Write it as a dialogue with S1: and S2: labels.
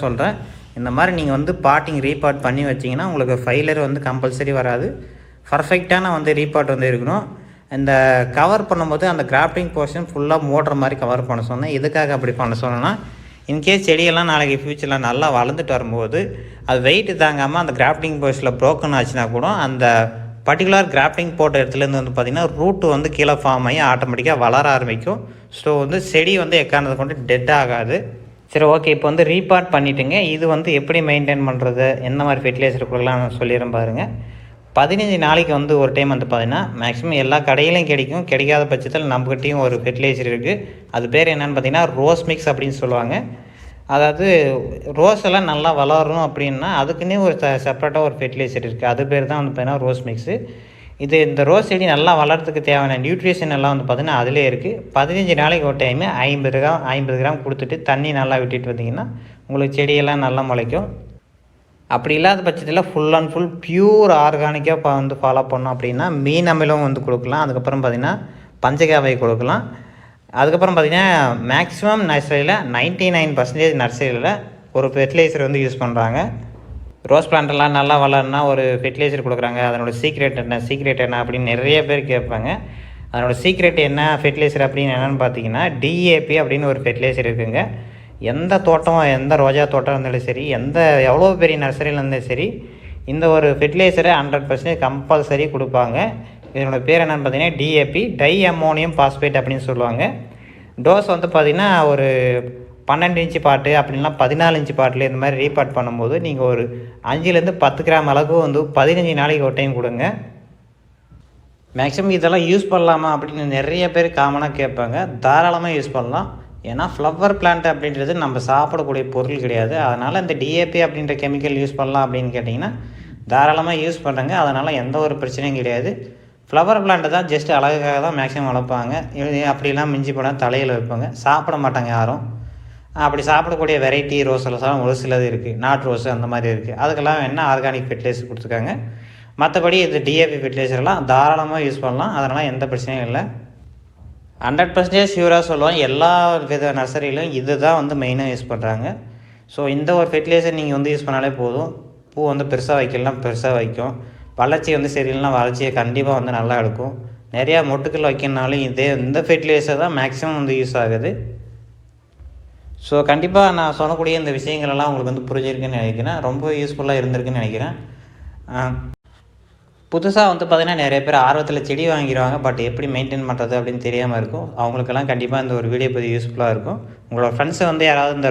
S1: சொல்கிறேன். இந்த மாதிரி நீங்கள் வந்து பாட்டிங் ரீபாட் பண்ணி வச்சிங்கன்னா உங்களுக்கு ஃபெயிலியர் வந்து கம்பல்சரி வராது. பர்ஃபெக்டான வந்து ரீபாட் வந்து இருக்கணும். இந்த கவர் பண்ணும்போது அந்த கிராஃப்டிங் போர்ஷன் ஃபுல்லாக மூடுற மாதிரி கவர் பண்ண சொன்னேன். எதுக்காக அப்படி பண்ண சொன்னேன்னா, இன்கேஸ் செடியெல்லாம் நாளைக்கு ஃப்யூச்சரில் நல்லா வளர்ந்துட்டு வரும்போது அது வெயிட்டு தாங்காமல் அந்த கிராஃப்டிங் போர்ஷனில் ப்ரோக்கன் ஆச்சுன்னா கூட அந்த பர்டிகுலர் கிராஃப்டிங் போட்ட இடத்துலேருந்து வந்து பார்த்திங்கன்னா ரூட்டு வந்து கீழே ஃபார்ம் ஆகி ஆட்டோமேட்டிக்காக வளர ஆரம்பிக்கும். ஸோ வந்து செடி வந்து எக்காரணத்தை கொண்டு டெட் ஆகாது. சரி, ஓகே. இப்போ வந்து ரீபாட் பண்ணிவிட்டுங்க. இது வந்து எப்படி மெயின்டைன் பண்ணுறது, என்ன மாதிரி ஃபெர்டிலைசர் கொடுக்கலாம் நான் சொல்லிடுறேன் பாருங்கள். 15 நாளைக்கு வந்து ஒரு டைம் வந்து பார்த்திங்கன்னா மேக்ஸிமம் எல்லா கடையிலையும் கிடைக்கும். கிடைக்காத பட்சத்தில் நம்மகிட்டையும் ஒரு ஃபெர்டிலைசர் இருக்குது. அது பேர் என்னென்னு பார்த்திங்கன்னா ரோஸ் மிக்ஸ் அப்படின்னு சொல்லுவாங்க. அதாவது ரோஸ் எல்லாம் நல்லா வளரணும் அப்படின்னா அதுக்குன்னே ஒரு செப்பரேட்டாக ஒரு ஃபெர்டிலைசர் இருக்குது. அது பேர் தான் வந்து பார்த்திங்கன்னா ரோஸ் மிக்ஸு. இந்த ரோஸ் செடி நல்லா வளர்கிறதுக்கு தேவையான நியூட்ரிஷன் எல்லாம் வந்து பார்த்திங்கன்னா அதிலே இருக்குது. 15 நாளைக்கு ஒரு டைமு 50 கிராம் கொடுத்துட்டு தண்ணி நல்லா விட்டுட்டு வந்தீங்கன்னா உங்களுக்கு செடியெல்லாம் நல்லா முளைக்கும். அப்படி இல்லாத பட்சத்தில் ஃபுல் அண்ட் ஃபுல் பியூர் ஆர்கானிக்காக வந்து ஃபாலோ பண்ணோம் அப்படின்னா மீன் அமிலம் வந்து கொடுக்கலாம். அதுக்கப்புறம் பார்த்திங்கன்னா பஞ்சகாவை கொடுக்கலாம். அதுக்கப்புறம் பார்த்திங்கன்னா மேக்ஸிமம் நர்சரியில் 99% நர்சரியில் ஒரு ஃபெர்டிலைசர் வந்து யூஸ் பண்ணுறாங்க. ரோஸ் பிளான்ட்டெல்லாம் நல்லா வளரனா ஒரு ஃபெர்டிலைசர் கொடுக்குறாங்க. அதனோட சீக்ரெட் என்ன அப்படின்னு நிறைய பேர் கேட்பாங்க. அதனோட சீக்ரெட் என்ன ஃபெர்டிலைசர் அப்படின்னு என்னென்னு பார்த்தீங்கன்னா டிஏபி அப்படின்னு ஒரு ஃபெர்டிலைசர் இருக்குதுங்க. எந்த தோட்டம், எந்த ரோஜா தோட்டம் இருந்தாலும் சரி, எவ்வளோ பெரிய நர்சரியில் இருந்தாலும் சரி, இந்த ஒரு ஃபெர்டிலைசரை 100% கம்பல்சரி கொடுப்பாங்க. இதனோட பேர் என்னென்னு பார்த்தீங்கன்னா டிஏபி, டை அமோனியம் பாஸ்பேட் அப்படின்னு சொல்லுவாங்க. டோஸ் வந்து பார்த்திங்கன்னா ஒரு 12 இன்ச்சு பாட்டு அப்படின்லாம் 14 இன்ச்சு பாட்டில் இந்த மாதிரி ரீபாட் பண்ணும்போது நீங்கள் ஒரு 5லேருந்து 10 கிராம் அளவுக்கு வந்து 15 நாளைக்கு ஒரு டைம் கொடுங்க. மேக்ஸிமம் இதெல்லாம் யூஸ் பண்ணலாமா அப்படின்னு நிறைய பேர் காமனாக கேட்பாங்க. தாராளமாக யூஸ் பண்ணலாம். ஏன்னா ஃப்ளவர் பிளான்ட் அப்படின்றது நம்ம சாப்பிடக்கூடிய பொருள் கிடையாது. அதனால் இந்த டிஏபி அப்படின்ற கெமிக்கல் யூஸ் பண்ணலாம் அப்படின்னு கேட்டிங்கன்னா தாராளமாக யூஸ் பண்ணுறேங்க. அதனால் எந்த ஒரு பிரச்சனையும் கிடையாது. ஃப்ளவர் பிளான்ட்டு தான் ஜஸ்ட் அழகாக தான் மேக்ஸிமம் வளர்ப்பாங்க. அப்படிலாம் மிஞ்சி போனால் தலையில் வைப்பாங்க, சாப்பிட மாட்டாங்க யாரும். அப்படி சாப்பிடக்கூடிய வெரைட்டி ரோஸெல்லாம் ஒரு சிலது இருக்குது. நாட் ரோஸு அந்த மாதிரி இருக்குது. அதுக்கெல்லாம் என்ன ஆர்கானிக் ஃபெர்டிலைசர் கொடுத்துருக்காங்க. மற்றபடி இந்த டிஏபி ஃபெர்டிலைசர்லாம் தாராளமாக யூஸ் பண்ணலாம். அதனால் எந்த பிரச்சனையும் இல்லை. 100% ஷியூராக சொல்லுவோம். எல்லா வித நர்சரியிலும் இது தான் வந்து மெயினாக யூஸ் பண்ணுறாங்க. ஸோ இந்த ஒரு ஃபெர்டிலைசர் நீங்கள் வந்து யூஸ் பண்ணாலே போதும். பூ வந்து பெருசாக வைக்கலாம், பெருசாக வைக்கும். வளர்ச்சி வந்து சரியில்லைனா வளர்ச்சியை கண்டிப்பாக வந்து நல்லா எடுக்கும். நிறையா மொட்டுக்கள் வைக்கணுனாலும் இந்த ஃபெர்டிலைசர் தான் மேக்ஸிமம் வந்து யூஸ் ஆகுது. ஸோ கண்டிப்பாக நான் சொல்லக்கூடிய இந்த விஷயங்களெல்லாம் உங்களுக்கு வந்து புரிஞ்சிருக்குன்னு நினைக்கிறேன். ரொம்ப யூஸ்ஃபுல்லாக இருந்திருக்குன்னு நினைக்கிறேன். புதுசாக வந்து பார்த்திங்கன்னா நிறைய பேர் ஆர்வத்தில் செடி வாங்கிடுவாங்க. பட் எப்படி மெயின்டைன் பண்ணுறது அப்படின்னு தெரியாமல் இருக்கும். அவங்களுக்கெல்லாம் கண்டிப்பாக இந்த ஒரு வீடியோ பற்றி யூஸ்ஃபுல்லாக இருக்கும். உங்களோட ஃப்ரெண்ட்ஸை வந்து யாராவது இந்த